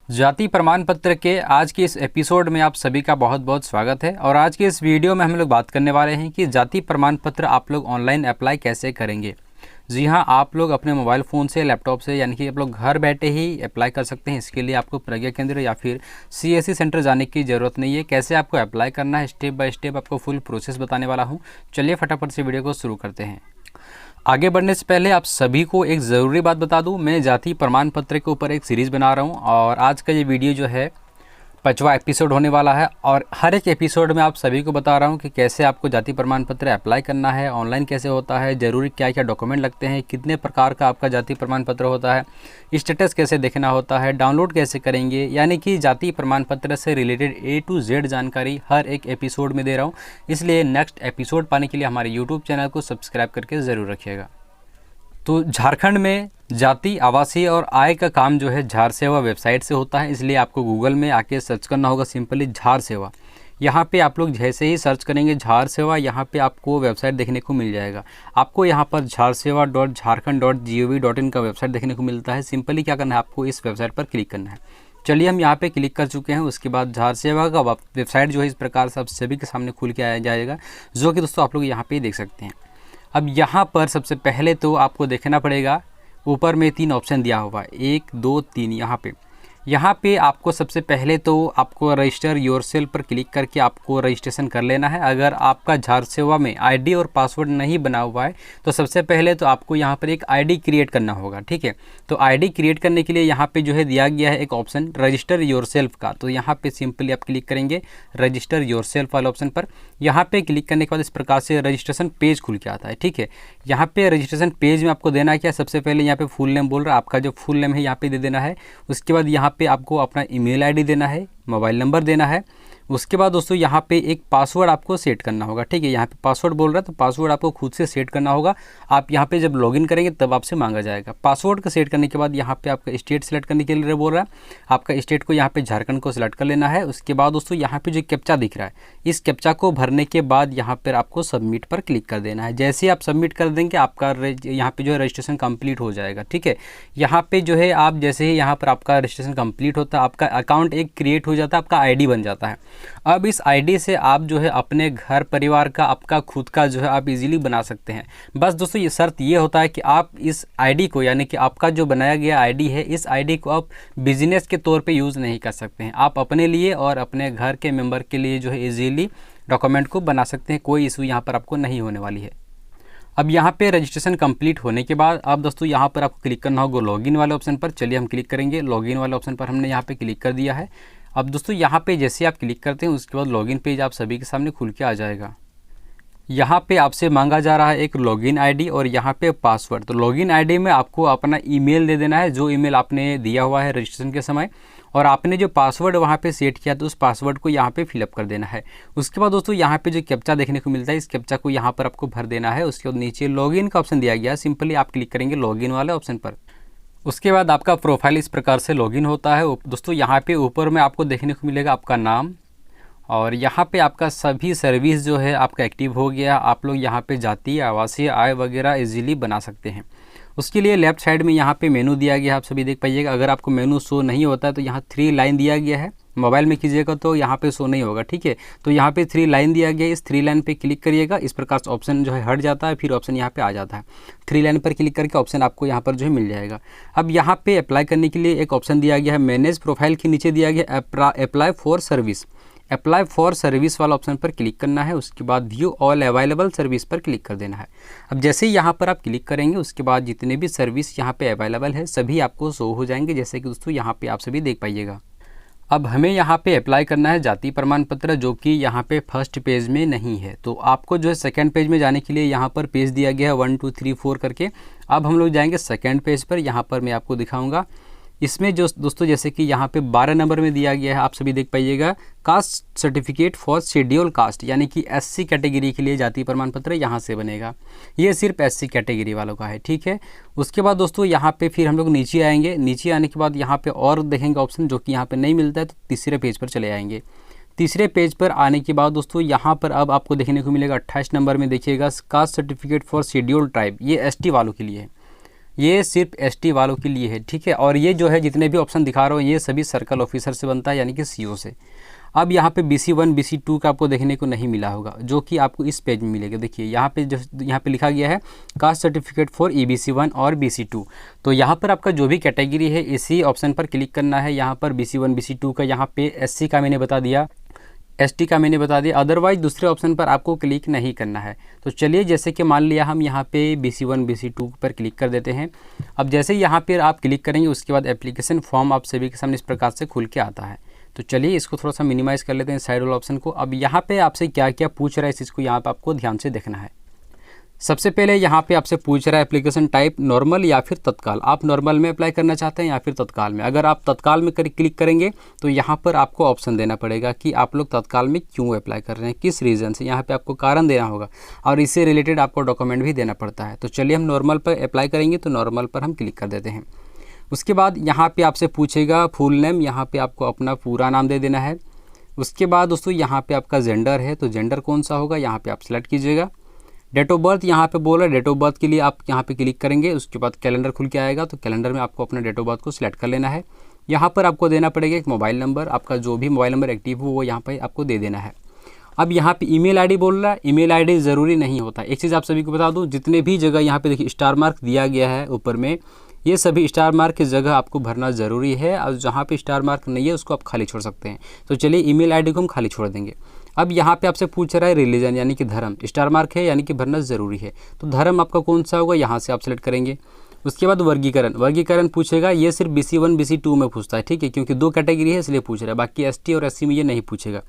जाति प्रमाण पत्र के आज के इस एपिसोड में आप सभी का बहुत बहुत स्वागत है। और आज के इस वीडियो में हम लोग बात करने वाले हैं कि जाति प्रमाण पत्र आप लोग ऑनलाइन अप्लाई कैसे करेंगे। जी हाँ, आप लोग अपने मोबाइल फ़ोन से, लैपटॉप से, यानी कि आप लोग घर बैठे ही अप्लाई कर सकते हैं। इसके लिए आपको प्रज्ञा केंद्र या फिर CSC सेंटर जाने की ज़रूरत नहीं है। कैसे आपको अप्लाई करना है, स्टेप बाय स्टेप आपको फुल प्रोसेस बताने वाला हूँ। चलिए फटाफट से वीडियो को शुरू करते हैं। आगे बढ़ने से पहले आप सभी को एक ज़रूरी बात बता दूं, मैं जाति प्रमाण पत्र के ऊपर एक सीरीज़ बना रहा हूं और आज का ये वीडियो जो है 5वां एपिसोड होने वाला है। और हर एक एपिसोड में आप सभी को बता रहा हूं कि कैसे आपको जाति प्रमाण पत्र अप्लाई करना है, ऑनलाइन कैसे होता है, ज़रूरी क्या क्या डॉक्यूमेंट लगते हैं, कितने प्रकार का आपका जाति प्रमाण पत्र होता है, स्टेटस कैसे देखना होता है, डाउनलोड कैसे करेंगे, यानी कि जाति प्रमाण पत्र से रिलेटेड A to Z जानकारी हर एक एपिसोड में दे रहा हूँ। इसलिए नेक्स्ट एपिसोड पाने के लिए हमारे यूट्यूब चैनल को सब्सक्राइब करके ज़रूर रखिएगा। तो झारखंड में जाति, आवासीय और आय का काम जो है झार सेवा वेबसाइट से होता है। इसलिए आपको गूगल में आके सर्च करना होगा सिंपली झार सेवा। यहाँ पे आप लोग जैसे ही सर्च करेंगे झार सेवा, यहाँ पे आपको वेबसाइट देखने को मिल जाएगा। आपको यहाँ पर झारसेवा.झारखंड.gov.in का वेबसाइट देखने को मिलता है। सिंपली क्या करना है, आपको इस वेबसाइट पर क्लिक करना है। चलिए हम यहाँ पे क्लिक कर चुके हैं। उसके बाद झार सेवा का वेबसाइट जो है इस प्रकार से आप सभी के सामने खुल के आ जाएगा, जो कि दोस्तों आप लोग यहाँ पे देख सकते हैं। अब यहाँ पर सबसे पहले तो आपको देखना पड़ेगा, ऊपर में 3 ऑप्शन दिया हुआ है, 1 2 3। यहाँ पे आपको सबसे पहले तो आपको रजिस्टर योरसेल्फ पर क्लिक करके आपको रजिस्ट्रेशन कर लेना है। अगर आपका झार सेवा में आईडी और पासवर्ड नहीं बना हुआ है तो सबसे पहले तो आपको यहाँ पर एक आईडी क्रिएट करना होगा, ठीक है। तो आईडी क्रिएट करने के लिए यहाँ पे जो है दिया गया है एक ऑप्शन रजिस्टर योरसेल्फ का। तो यहाँ पे सिंपली आप क्लिक करेंगे रजिस्टर योरसेल्फ वाले ऑप्शन पर। यहाँ पे क्लिक करने के बाद इस प्रकार से रजिस्ट्रेशन पेज खुल के आता है, ठीक है। यहाँ पे रजिस्ट्रेशन पेज में आपको देना क्या, सबसे पहले यहाँ पे फुल नेम बोल रहा है, आपका जो फुल नेम है यहाँ पे दे देना है। उसके बाद यहाँ पे आपको अपना ईमेल आईडी देना है, मोबाइल नंबर देना है। उसके बाद दोस्तों यहाँ पे एक पासवर्ड आपको सेट करना होगा, ठीक है। यहाँ पे पासवर्ड बोल रहा है तो पासवर्ड आपको खुद से सेट करना होगा। आप यहाँ पे जब लॉगिन करेंगे तब आपसे मांगा जाएगा। पासवर्ड को सेट करने के बाद यहाँ पे आपका स्टेट सेलेक्ट करने के लिए बोल रहा है। आपका स्टेट को यहाँ पे झारखंड को सिलेक्ट कर लेना है। उसके बाद दोस्तों यहाँ पे जो कैप्चा दिख रहा है, इस कैप्चा को भरने के बाद यहाँ पर आपको सबमिट पर क्लिक कर देना है। जैसे आप सबमिट कर देंगे आपका यहाँ पे जो है रजिस्ट्रेशन कंप्लीट हो जाएगा, ठीक है। यहाँ पे जो है आप जैसे ही यहाँ पर आपका रजिस्ट्रेशन कंप्लीट होता है, आपका अकाउंट एक क्रिएट हो जाता है, आपका आईडी बन जाता है। अब इस आईडी से आप जो है अपने घर परिवार का, आपका खुद का जो है आप इजीली बना सकते हैं। बस दोस्तों ये शर्त ये होता है कि आप इस आईडी को, यानी कि आपका जो बनाया गया आईडी है, इस आईडी को आप बिजनेस के तौर पे यूज़ नहीं कर सकते हैं। आप अपने लिए और अपने घर के मेंबर के लिए जो है इजीली डॉक्यूमेंट को बना सकते हैं। कोई इशू यहाँ पर आपको नहीं होने वाली है। अब यहाँ पे रजिस्ट्रेशन कंप्लीट होने के बाद अब दोस्तों यहाँ पर आपको क्लिक करना होगा लॉगिन वाले ऑप्शन पर। चलिए हम क्लिक करेंगे लॉगिन वाले ऑप्शन पर। हमने यहाँ पे क्लिक कर दिया है। अब दोस्तों यहाँ पे जैसे आप क्लिक करते हैं उसके बाद लॉगिन पेज आप सभी के सामने खुल के आ जाएगा। यहाँ पे आपसे मांगा जा रहा है एक लॉगिन आईडी और यहाँ पे पासवर्ड। तो लॉगिन आईडी में आपको अपना ईमेल दे देना है, जो ईमेल आपने दिया हुआ है रजिस्ट्रेशन के समय, और आपने जो पासवर्ड वहाँ पे सेट किया तो उस पासवर्ड को यहाँ पे फिलअप कर देना है। उसके बाद दोस्तों यहाँ पे जो कैप्चा देखने को मिलता है, इस कैप्चा को यहाँ पर आपको भर देना है। उसके बाद नीचे लॉगिन का ऑप्शन दिया गया है, सिंपली आप क्लिक करेंगे लॉगिन वाले ऑप्शन पर। उसके बाद आपका प्रोफाइल इस प्रकार से लॉगिन होता है। दोस्तों यहाँ पे ऊपर में आपको देखने को मिलेगा आपका नाम, और यहाँ पे आपका सभी सर्विस जो है आपका एक्टिव हो गया। आप लोग यहाँ पे जाति, आवासीय, आय वगैरह इजीली बना सकते हैं। उसके लिए लेफ्ट साइड में यहाँ पे मेनू दिया गया है, आप सभी देख पाइएगा। अगर आपको मेनू शो नहीं होता है तो यहाँ 3 लाइन दिया गया है। मोबाइल में कीजिएगा तो यहाँ पे शो नहीं होगा, ठीक है। तो यहाँ पे 3 लाइन दिया गया है, इस 3 लाइन पे क्लिक करिएगा। इस प्रकार से ऑप्शन जो है हट जाता है, फिर ऑप्शन यहाँ पे आ जाता है। 3 लाइन पर क्लिक करके ऑप्शन आपको यहाँ पर जो है मिल जाएगा। अब यहाँ पे अप्लाई करने के लिए एक ऑप्शन दिया गया है मैनेज प्रोफाइल के नीचे दिया गया apply for service. Apply for service वाला ऑप्शन पर क्लिक करना है। उसके बाद व्यू ऑल अवेलेबल सर्विस पर क्लिक कर देना है। अब जैसे ही यहाँ पर आप क्लिक करेंगे उसके बाद जितने भी सर्विस यहाँ पे अवेलेबल है सभी आपको शो हो जाएंगे, जैसे कि दोस्तों यहाँ पे आप सभी देख पाइएगा। अब हमें यहाँ पे अप्लाई करना है जाति प्रमाण पत्र, जो कि यहाँ पे फर्स्ट पेज में नहीं है। तो आपको जो है सेकंड पेज में जाने के लिए यहाँ पर पेज दिया गया है 1 2 3 4 करके। अब हम लोग जाएंगे सेकंड पेज पर। यहाँ पर मैं आपको दिखाऊंगा। इसमें जो दोस्तों जैसे कि यहाँ पे 12 नंबर में दिया गया है, आप सभी देख पाइएगा, caste certificate for schedule caste, यानी कि SC कैटेगरी के लिए जाति प्रमाण पत्र यहाँ से बनेगा। ये सिर्फ SC कैटेगरी वालों का है, ठीक है। उसके बाद दोस्तों यहाँ पे फिर हम लोग नीचे आएंगे। नीचे आने के बाद यहाँ पे और देखेंगे ऑप्शन, जो कि यहाँ पे नहीं मिलता है, तो तीसरे पेज पर चले आएंगे। तीसरे पेज पर आने के बाद दोस्तों यहाँ पर अब आपको देखने को मिलेगा 28 नंबर में देखिएगा cast certificate for schedule tribe, ये ST वालों के लिए है। ये सिर्फ एसटी वालों के लिए है, ठीक है। और ये जो है जितने भी ऑप्शन दिखा रहा हूँ ये सभी सर्कल ऑफिसर से बनता है, यानी कि सीओ से। अब यहाँ पे BC1 BC2 का आपको देखने को नहीं मिला होगा, जो कि आपको इस पेज में मिलेगा। देखिए यहाँ पे जो यहाँ पे लिखा गया है कास्ट सर्टिफिकेट फॉर EBC1 और BC2। तो यहाँ पर आपका जो भी कैटेगरी है इसी ऑप्शन पर क्लिक करना है। यहाँ पर BC1 BC2 का यहाँ पे SC का मैंने बता दिया, ST का मैंने बता दिया, अदरवाइज दूसरे ऑप्शन पर आपको क्लिक नहीं करना है। तो चलिए जैसे कि मान लिया हम यहाँ पे BC1 BC2 पर क्लिक कर देते हैं। अब जैसे यहाँ पर आप क्लिक करेंगे उसके बाद एप्लीकेशन फॉर्म आप सभी के सामने इस प्रकार से खुल के आता है। तो चलिए इसको थोड़ा सा मिनिमाइज़ कर लेते हैं साइड वाला ऑप्शन को। अब यहाँ पे आपसे क्या क्या पूछ रहा है इस चीज़ को यहाँ पे आपको ध्यान से देखना है। सबसे पहले यहाँ पे आपसे पूछ रहा है एप्लीकेशन टाइप नॉर्मल या फिर तत्काल। आप नॉर्मल में अप्लाई करना चाहते हैं या फिर तत्काल में। अगर आप तत्काल में क्लिक करेंगे तो यहाँ पर आपको ऑप्शन देना पड़ेगा कि आप लोग तत्काल में क्यों अप्लाई कर रहे हैं, किस रीज़न से। यहाँ पे आपको कारण देना होगा और इससे रिलेटेड आपको डॉक्यूमेंट भी देना पड़ता है। तो चलिए हम नॉर्मल पर अप्लाई करेंगे, तो नॉर्मल पर हम क्लिक कर देते हैं। उसके बाद यहाँ पे आपसे पूछेगा फुल नेम, यहाँ पे आपको अपना पूरा नाम दे देना है। उसके बाद दोस्तों यहाँ पे आपका जेंडर है, तो जेंडर कौन सा होगा यहाँ पे आप सेलेक्ट कीजिएगा। डेट ऑफ बर्थ यहाँ पे बोला, डेट ऑफ बर्थ के लिए आप यहाँ पे क्लिक करेंगे। उसके बाद कैलेंडर खुल के आएगा, तो कैलेंडर में आपको अपना डेट ऑफ बर्थ को सिलेक्ट कर लेना है। यहाँ पर आपको देना पड़ेगा एक मोबाइल नंबर, आपका जो भी मोबाइल नंबर एक्टिव हो वो यहाँ पर आपको दे देना है। अब यहाँ पे ईमेल आईडी बोल रहा है, ईमेल आईडी ज़रूरी नहीं होता। एक चीज़ आप सभी को बता दूँ, जितने भी जगह यहाँ पे देखिए स्टार मार्क दिया गया है ऊपर में, ये सभी स्टार मार्क की जगह आपको भरना ज़रूरी है, और जहाँ पे स्टार मार्क नहीं है उसको आप खाली छोड़ सकते हैं। तो चलिए ईमेल आईडी को हम खाली छोड़ देंगे। अब यहाँ पे आपसे पूछ रहा है रिलीजन यानी कि धर्म, स्टार मार्क है यानी कि भरना ज़रूरी है। तो धर्म आपका कौन सा होगा यहाँ से आप सेलेक्ट करेंगे। उसके बाद वर्गीकरण पूछेगा, ये सिर्फ BC1 BC2 में पूछता है, ठीक है, क्योंकि 2 कैटेगरी है इसलिए पूछ रहा है। बाकी ST और SC में ये नहीं पूछेगा।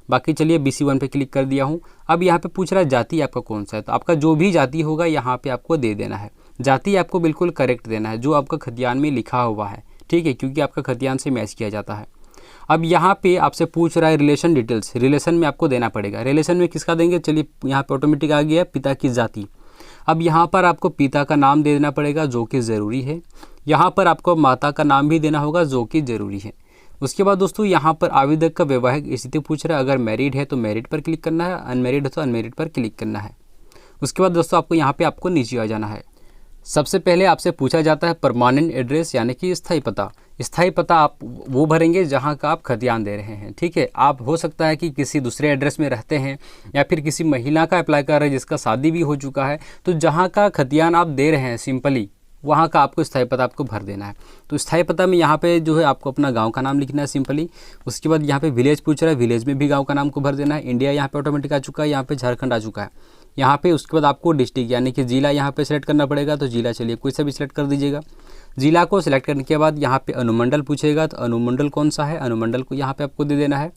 बाकी चलिए BC1 पे क्लिक कर दिया हूँ। अब यहाँ पे पूछ रहा है जाति आपका कौन सा है, तो आपका जो भी जाति होगा यहाँ पे आपको दे देना है। जाति आपको बिल्कुल करेक्ट देना है जो आपका खतियान में लिखा हुआ है, ठीक है, क्योंकि आपका खतियान से मैच किया जाता है। अब यहाँ पे आपसे पूछ रहा है रिलेशन डिटेल्स, रिलेशन में आपको देना पड़ेगा। रिलेशन में किसका देंगे, चलिए यहाँ पे ऑटोमेटिक आ गया पिता की जाति। अब यहाँ पर आपको पिता का नाम दे देना पड़ेगा जो कि ज़रूरी है। यहाँ पर आपको माता का नाम भी देना होगा जो कि ज़रूरी है। उसके बाद दोस्तों यहाँ पर आवेदक का वैवाहिक स्थिति पूछ रहा है, अगर मैरिड है तो मैरिड पर क्लिक करना है, अनमैरिड है तो अनमैरिड पर क्लिक करना है। उसके बाद दोस्तों आपको यहाँ पे आपको नीचे आ जाना है। सबसे पहले आपसे पूछा जाता है परमानेंट एड्रेस यानी कि स्थायी पता। स्थायी पता आप वो भरेंगे जहाँ का आप खतियान दे रहे हैं, ठीक है। आप हो सकता है कि किसी दूसरे एड्रेस में रहते हैं या फिर किसी महिला का अप्लाई कर रहे हैं जिसका शादी भी हो चुका है, तो जहाँ का खतियान आप दे रहे हैं सिंपली वहाँ का आपको स्थायी पता आपको भर देना है। तो स्थायी पता में यहाँ पे जो है आपको अपना गांव का नाम लिखना है सिंपली। उसके बाद यहाँ पे विलेज पूछ रहा है, विलेज में भी गांव का नाम को भर देना है। इंडिया यहाँ पे ऑटोमेटिक आ चुका है, यहाँ पे झारखंड आ चुका है यहाँ पे। उसके बाद आपको डिस्ट्रिक्ट यानी कि ज़िला यहाँ पे सेलेक्ट करना पड़ेगा, तो ज़िला चलिए कोई सा भी सिलेक्ट कर दीजिएगा। ज़िला को सिलेक्ट करने के बाद यहाँ पे अनुमंडल पूछेगा, तो अनुमंडल कौन सा है, अनुमंडल को यहाँ पे आपको दे देना है।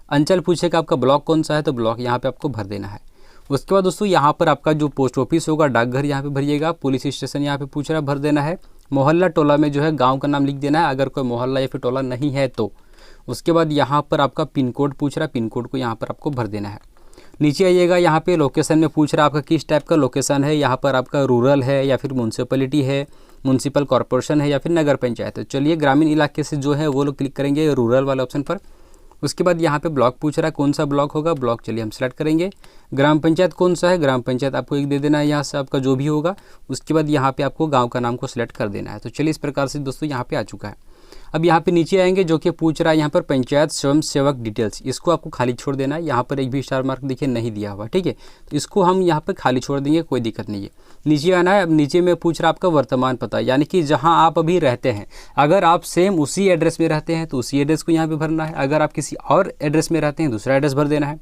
अंचल पूछेगा आपका ब्लॉक कौन सा है, तो ब्लॉक यहाँ पे आपको भर देना है। उसके बाद दोस्तों यहाँ पर आपका जो पोस्ट ऑफिस होगा, डाकघर यहाँ पे भरिएगा। पुलिस स्टेशन यहाँ पे पूछ रहा है, भर देना है। मोहल्ला टोला में जो है गांव का नाम लिख देना है, अगर कोई मोहल्ला या फिर टोला नहीं है तो। उसके बाद यहाँ पर आपका पिन कोड पूछ रहा है, पिन कोड को यहाँ पर आपको भर देना है। नीचे आइएगा, यहाँ पे लोकेशन में पूछ रहा है आपका किस टाइप का लोकेशन है। यहाँ पर आपका रूरल है या फिर म्यूनसिपलिटी है, म्यूनसिपल कॉर्पोरेशन है या फिर नगर पंचायत है। चलिए ग्रामीण इलाके से जो है वो लोग क्लिक करेंगे रूरल वाले ऑप्शन पर। उसके बाद यहाँ पे ब्लॉक पूछ रहा है, कौन सा ब्लॉक होगा, ब्लॉक चलिए हम सेलेक्ट करेंगे। ग्राम पंचायत कौन सा है, ग्राम पंचायत आपको एक दे देना है यहाँ से, आपका जो भी होगा। उसके बाद यहाँ पे आपको गांव का नाम को सिलेक्ट कर देना है। तो चलिए इस प्रकार से दोस्तों यहाँ पे आ चुका है। अब यहाँ पे नीचे आएंगे, जो कि पूछ रहा है यहाँ पर पंचायत स्वयं सेवक डिटेल्स, इसको आपको खाली छोड़ देना है। यहाँ पर एक भी स्टार मार्क देखिए नहीं दिया हुआ, ठीक है, तो इसको हम यहाँ पर खाली छोड़ देंगे, कोई दिक्कत नहीं है। नीचे आना है। अब नीचे में पूछ रहा है आपका वर्तमान पता, यानी कि जहाँ आप अभी रहते हैं। अगर आप सेम उसी एड्रेस में रहते हैं तो उसी एड्रेस को यहाँ पे भरना है। अगर आप किसी और एड्रेस में रहते हैं दूसरा एड्रेस भर देना है।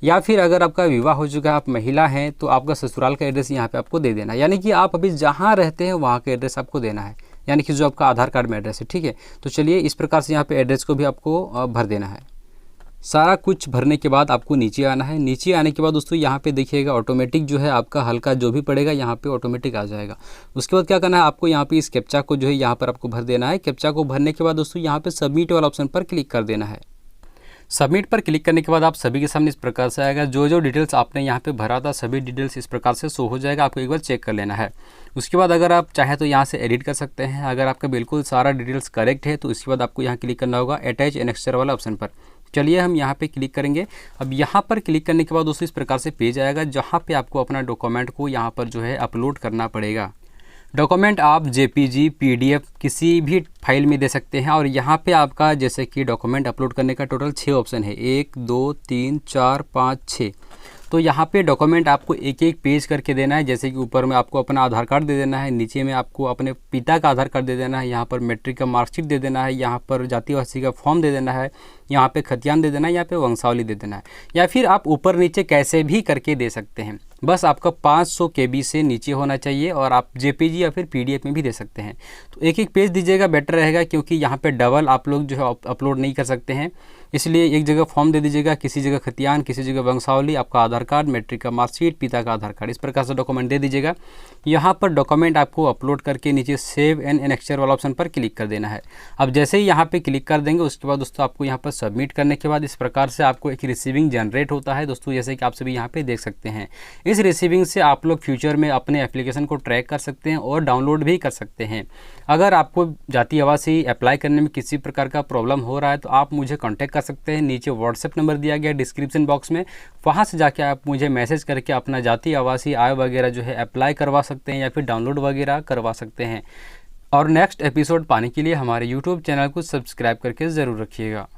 या फिर अगर आपका विवाह हो चुका है, आप महिला हैं, तो आपका ससुराल का एड्रेस यहाँ पे आपको दे देना है। यानी कि आप अभी जहाँ रहते हैं वहाँ का एड्रेस आपको देना है, यानी कि जो आपका आधार कार्ड में एड्रेस है, ठीक है। तो चलिए इस प्रकार से यहाँ पे एड्रेस को भी आपको भर देना है। सारा कुछ भरने के बाद आपको नीचे आना है। नीचे आने के बाद दोस्तों यहाँ पे देखिएगा ऑटोमेटिक जो है आपका हल्का जो भी पड़ेगा यहाँ पे ऑटोमेटिक आ जाएगा। उसके बाद क्या करना है, आपको यहाँ पे इस कैप्चा को जो है यहाँ पर आपको भर देना है। कैप्चा को भरने के बाद दोस्तों यहाँ पे सबमिट वाला ऑप्शन पर क्लिक कर देना है। सबमिट पर क्लिक करने के बाद आप सभी के सामने इस प्रकार से आएगा। जो डिटेल्स आपने यहाँ पे भरा था सभी डिटेल्स इस प्रकार से शो हो जाएगा, आपको एक बार चेक कर लेना है। उसके बाद अगर आप चाहें तो यहाँ से एडिट कर सकते हैं। अगर आपका बिल्कुल सारा डिटेल्स करेक्ट है तो इसके बाद आपको यहाँ क्लिक करना होगा अटैच एनेक्स्चर वाला ऑप्शन पर। चलिए हम यहाँ पे क्लिक करेंगे। अब यहाँ पर क्लिक करने के बाद दोस्तों इस प्रकार से पेज आएगा, जहाँ पे आपको अपना डॉक्यूमेंट को यहाँ पर जो है अपलोड करना पड़ेगा। डॉक्यूमेंट आप जेपीजी, पीडीएफ किसी भी फाइल में दे सकते हैं। और यहाँ पे आपका जैसे कि डॉक्यूमेंट अपलोड करने का टोटल 6 ऑप्शन है, 1 2 3 4 5 6। तो यहाँ पे डॉक्यूमेंट आपको एक एक पेज करके देना है। जैसे कि ऊपर में आपको अपना आधार कार्ड दे देना है, नीचे में आपको अपने पिता का आधार कार्ड दे देना है, यहाँ पर मैट्रिक का मार्कशीट दे देना है, यहाँ पर जाति वासी का फॉर्म दे देना है, यहाँ पे खतियान दे देना है, यहाँ पे वंशावली दे देना है। या फिर आप ऊपर नीचे कैसे भी करके दे सकते हैं, बस आपका 500 KB से नीचे होना चाहिए। और आप जेपीजी या फिर पीडीएफ में भी दे सकते हैं। तो एक एक पेज दीजिएगा, बेटर रहेगा, क्योंकि यहाँ पे डबल आप लोग जो है अपलोड नहीं कर सकते हैं। इसलिए एक जगह फॉर्म दे दीजिएगा, किसी जगह खतियान, किसी जगह वंशावली, आपका आधार कार्ड, मैट्रिक का मार्कशीट, पिता का आधार कार्ड, इस प्रकार से डॉक्यूमेंट दे दीजिएगा। यहाँ पर डॉक्यूमेंट आपको अपलोड करके नीचे सेव एंड एनेक्चर वाला ऑप्शन पर क्लिक कर देना है। अब जैसे ही यहाँ पे क्लिक कर देंगे, उसके बाद दोस्तों आपको यहाँ पर सबमिट करने के बाद इस प्रकार से आपको एक रिसीविंग जनरेट होता है दोस्तों, जैसे कि आप सभी यहाँ पे देख सकते हैं। इस रिसीविंग से आप लोग फ्यूचर में अपने एप्लीकेशन को ट्रैक कर सकते हैं और डाउनलोड भी कर सकते हैं। अगर आपको जाति आवासीय अप्लाई करने में किसी प्रकार का प्रॉब्लम हो रहा है तो आप मुझे कॉन्टैक्ट कर सकते हैं। नीचे व्हाट्सएप नंबर दिया गया डिस्क्रिप्शन बॉक्स में, वहाँ से जाके आप मुझे मैसेज करके अपना जाति आवासीय आय वगैरह जो है अप्लाई करवा सकते हैं या फिर डाउनलोड वगैरह करवा सकते हैं। और नेक्स्ट एपिसोड पाने के लिए हमारे यूट्यूब चैनल को सब्सक्राइब करके ज़रूर रखिएगा।